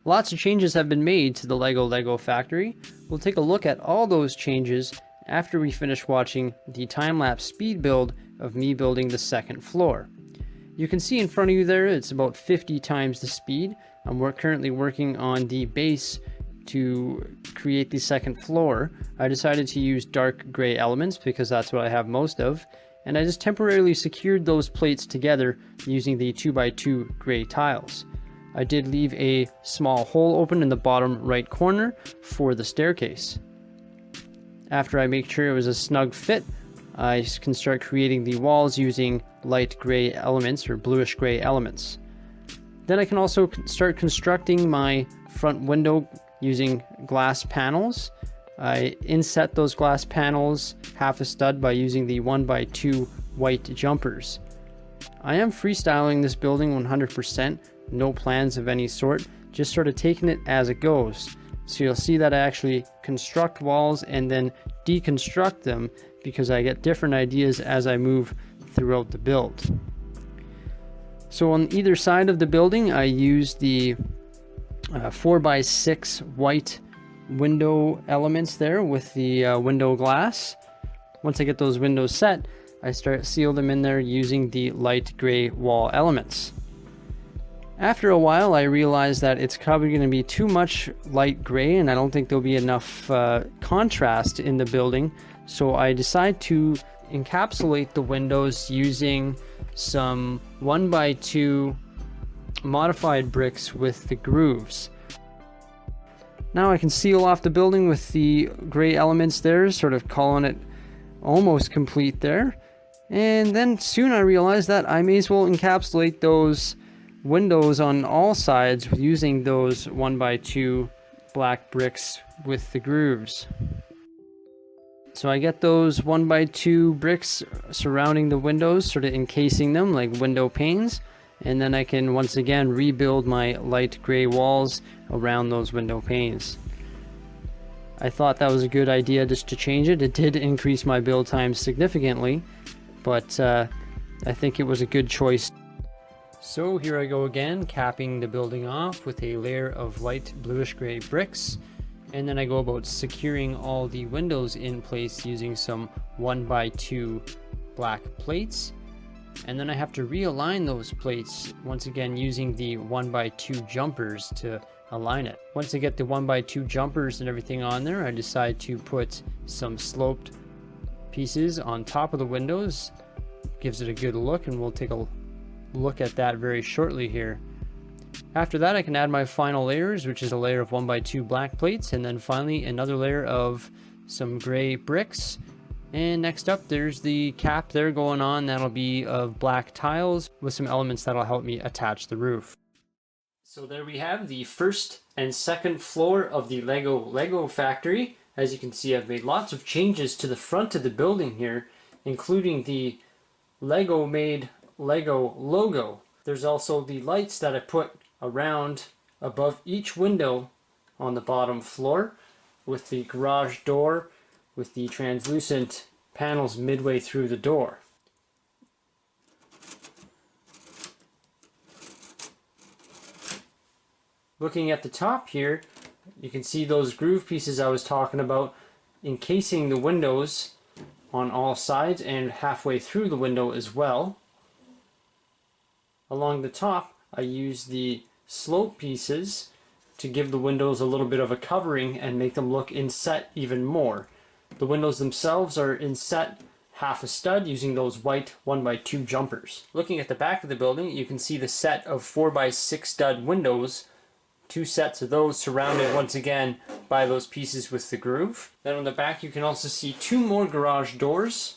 Lots of changes have been made to the Lego Factory. We'll take a look at all those changes after we finish watching the time-lapse speed build of me building the second floor. You can see in front of you there, it's about 50 times the speed. We're currently working on the base to create the second floor. I decided to use dark gray elements because that's what I have most of, and I just temporarily secured those plates together using the 2x2 gray tiles. I did leave a small hole open in the bottom right corner for the staircase. After I make sure it was a snug fit, I can start creating the walls using light gray elements or bluish gray elements. Then I can also start constructing my front window using glass panels. I inset those glass panels half a stud by using the 1x2 white jumpers. I am freestyling this building 100%, no plans of any sort, just sort of taking it as it goes. So you'll see that I actually construct walls and then deconstruct them because I get different ideas as I move throughout the build. So on either side of the building, I use the 4x6 white window elements there with the window glass. Once I get those windows set, I seal them in there using the light gray wall elements. After a while, I realized that it's probably going to be too much light gray and I don't think there'll be enough contrast in the building. So I decide to encapsulate the windows using some 1x2 modified bricks with the grooves. Now I can seal off the building with the gray elements there, sort of calling it almost complete there. And then soon I realized that I may as well encapsulate those windows on all sides using those 1x2 black bricks with the grooves. So I get those 1x2 bricks surrounding the windows, sort of encasing them like window panes, and then I can once again rebuild my light gray walls around those window panes. I thought that was a good idea just to change it. It did increase my build time significantly, but I think it was a good choice. So here I go again, capping the building off with a layer of light bluish gray bricks, and then I go about securing all the windows in place using some 1x2 black plates, and then I have to realign those plates once again using the 1x2 jumpers to align it. Once I get the 1x2 jumpers and everything on there, I decide to put some sloped pieces on top of the windows. Gives it a good look, and we'll take a look at that very shortly here. After that, I can add my final layers, which is a layer of 1x2 black plates, and then finally another layer of some gray bricks. And next up, there's the cap there going on. That'll be of black tiles with some elements that'll help me attach the roof. So there we have the first and second floor of the Lego Factory. As you can see, I've made lots of changes to the front of the building here, including the Lego made Lego logo. There's also the lights that I put around above each window on the bottom floor, with the garage door with the translucent panels midway through the door. Looking at the top here, you can see those groove pieces I was talking about encasing the windows on all sides and halfway through the window as well. Along the top, I use the slope pieces to give the windows a little bit of a covering and make them look inset even more. The windows themselves are inset half a stud using those white 1x2 jumpers. Looking at the back of the building, you can see the set of 4x6 stud windows, two sets of those surrounded once again by those pieces with the groove. Then on the back you can also see two more garage doors.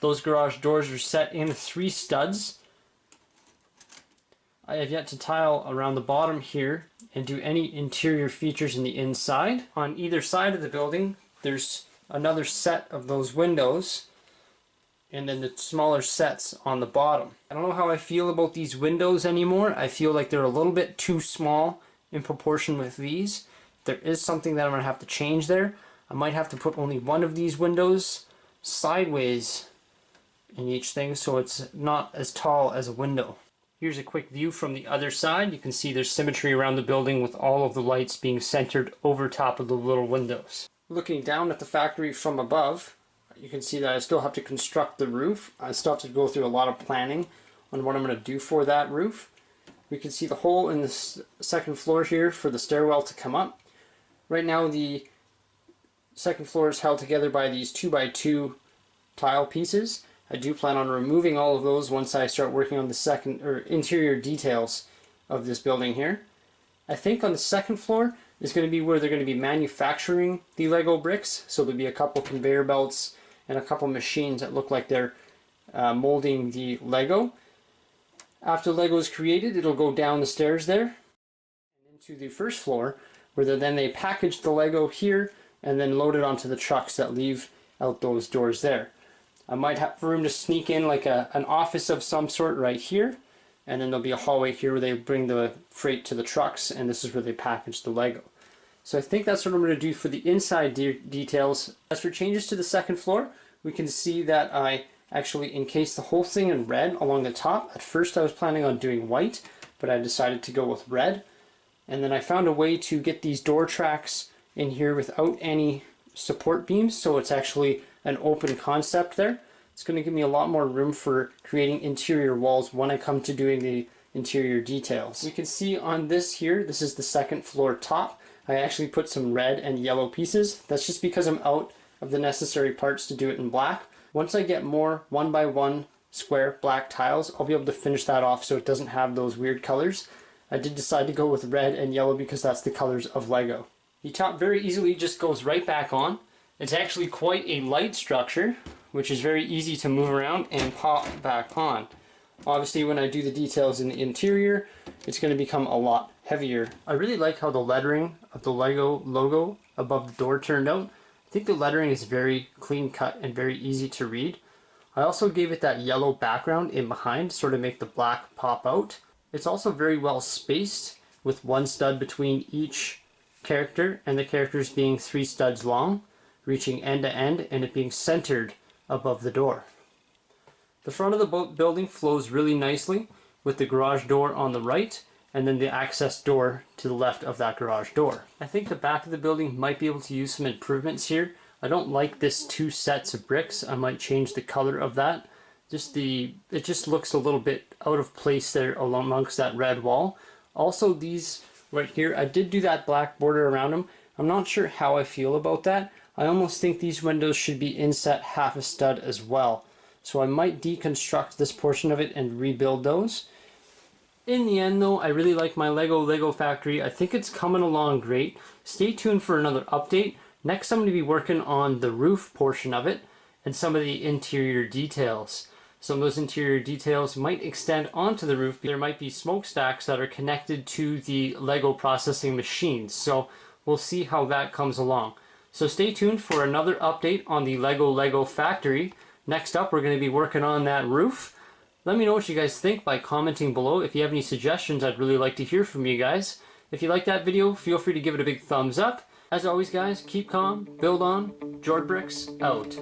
Those garage doors are set in 3 studs. I have yet to tile around the bottom here and do any interior features in the inside. On either side of the building there's another set of those windows, and then the smaller sets on the bottom. I don't know how I feel about these windows anymore. I feel like they're a little bit too small in proportion with these. There is something that I'm going to have to change there. I might have to put only one of these windows sideways in each thing so it's not as tall as a window. Here's a quick view from the other side. You can see there's symmetry around the building with all of the lights being centered over top of the little windows. Looking down at the factory from above, you can see that I still have to construct the roof. I still have to go through a lot of planning on what I'm going to do for that roof. We can see the hole in the second floor here for the stairwell to come up. Right now the second floor is held together by these 2x2 tile pieces. I do plan on removing all of those once I start working on the interior details of this building here. I think on the second floor is going to be where they're going to be manufacturing the Lego bricks. So there'll be a couple conveyor belts and a couple machines that look like they're molding the Lego. After Lego is created, it'll go down the stairs there and into the first floor, where then they package the Lego here and then load it onto the trucks that leave out those doors there. I might have room to sneak in like an office of some sort right here, and then there'll be a hallway here where they bring the freight to the trucks, and this is where they package the Lego. So I think that's what I'm going to do for the inside details. As for changes to the second floor, we can see that I actually encased the whole thing in red along the top. At first I was planning on doing white, but I decided to go with red. And then I found a way to get these door tracks in here without any support beams, so it's actually an open concept there. It's going to give me a lot more room for creating interior walls when I come to doing the interior details. We can see on this here, this is the second floor top. I actually put some red and yellow pieces. That's just because I'm out of the necessary parts to do it in black. Once I get more 1x1 square black tiles, I'll be able to finish that off so it doesn't have those weird colors. I did decide to go with red and yellow because that's the colors of Lego. The top very easily just goes right back on. It's actually quite a light structure, which is very easy to move around and pop back on. Obviously when I do the details in the interior, it's going to become a lot heavier. I really like how the lettering of the Lego logo above the door turned out. I think the lettering is very clean cut and very easy to read. I also gave it that yellow background in behind, sort of make the black pop out. It's also very well spaced, with one stud between each character, and the characters being 3 studs long, reaching end to end, and it being centered above the door. The front of the building flows really nicely, with the garage door on the right, and then the access door to the left of that garage door. I think the back of the building might be able to use some improvements here. I don't like this 2 sets of bricks. I might change the color of that. It just looks a little bit out of place there amongst that red wall. Also these right here, I did do that black border around them. I'm not sure how I feel about that. I almost think these windows should be inset half a stud as well. So I might deconstruct this portion of it and rebuild those. In the end though, I really like my Lego factory. I think it's coming along great. Stay tuned for another update. Next I'm going to be working on the roof portion of it and some of the interior details. Some of those interior details might extend onto the roof. There might be smokestacks that are connected to the Lego processing machines. So we'll see how that comes along. So stay tuned for another update on the Lego factory. Next up, we're going to be working on that roof. Let me know what you guys think by commenting below. If you have any suggestions, I'd really like to hear from you guys. If you like that video, feel free to give it a big thumbs up. As always guys, keep calm, build on, Jord Bricks out.